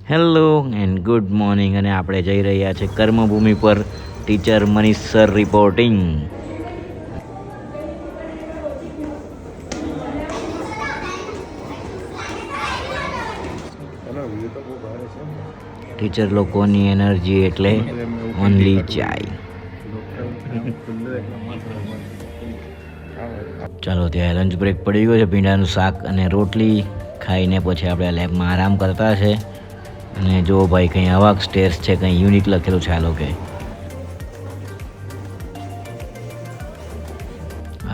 Hello and good morning. અને આપણે જઈ રહ્યા છે કર્મભૂમિ પર. Teacher Manish sir reporting. Teacher લોકોની એનર્જી એટલે ઓનલી ચાય. ચાલો, ત્યાં લંચ બ્રેક પડી ગયો છે. ભીંડાનું શાક અને રોટલી ખાઈને પછી આપણે લેબમાં આરામ કરતા છે. અને જો ભાઈ કંઈ અવાક સ્ટેર્સ છે, કંઈ યુનિક લખેલું છે આ લોકો.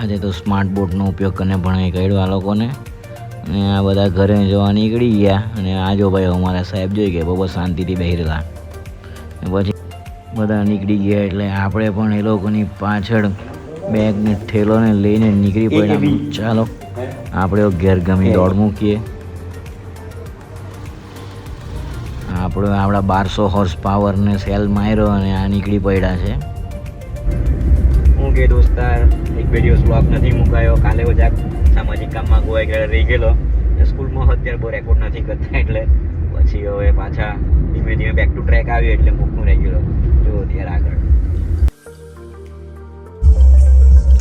આજે તો સ્માર્ટ બોર્ડનો ઉપયોગ કરીને ભણાઈ કાઢ્યો આ લોકોને. અને આ બધા ઘરે જવા નીકળી ગયા. અને આ જો ભાઈ અમારા સાહેબ જોઈ ગયા, બહુ શાંતિથી બેસી રહેલા. પછી બધા નીકળી ગયા એટલે આપણે પણ એ લોકોની પાછળ બેગને ઠેલોને લઈને નીકળી પડ્યા. ચાલો આપણે ઘેર ગમી દોડ મૂકીએ. આપણે આપણા 1200 હોર્સ પાવરને સેલ માર્યો અને આ નીકળી પડ્યા છે. હું કે દોસ્તાર એક બે દિવસ બ્લોગ નથી મુકાયો. કાલે જાક સામાજિક કામમાં ગોવા ગયા રહી ગયેલો. સ્કૂલમાં અત્યારે બહુ રેકોર્ડ નથી કરતા એટલે પછી હવે પાછા ધીમે ધીમે બેક ટુ ટ્રેક આવ્યો એટલે મૂકવું રહી ગયેલો. જો ત્યારે આગળ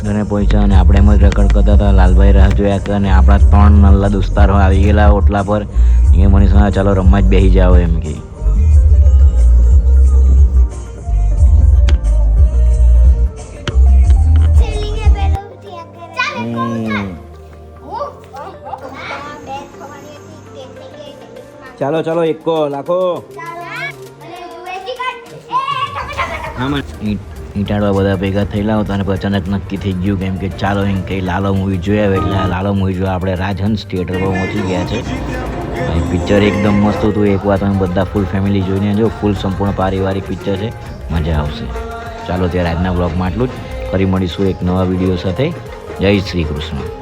ઘરે પહોંચ્યા અને આપણે એમ જ રેકોર્ડ કરતા હતા. લાલભાઈ રાહ જોયા હતા અને આપણા 3 નલ્લા દોસ્તારો આવી ગયેલા ઓટલા પર. એ મને ચાલો રમવા જ બેસી જાઓ એમ કે. ચાલો ચાલો એકો લાખો. ઈટાડવા બધા ભેગા થયેલા હતા અને અચાનક નક્કી થઈ ગયું કેમ કે ચાલો એમ કંઈ લાલો મૂવી જોયા. એટલે લાલો મૂવી જોવા આપણે રાજહંસ થિયેટર પર પહોંચી ગયા છે. પિક્ચર એકદમ મસ્ત હતું. એક વાર તમે બધા ફૂલ ફેમિલી જોઈને જો. ફૂલ સંપૂર્ણ પારિવારિક પિક્ચર છે, મજા આવશે. ચાલો ત્યારે આજના બ્લોગમાં આટલું જ. ફરી મળીશું એક નવા વિડીયો સાથે. જય શ્રી કૃષ્ણ.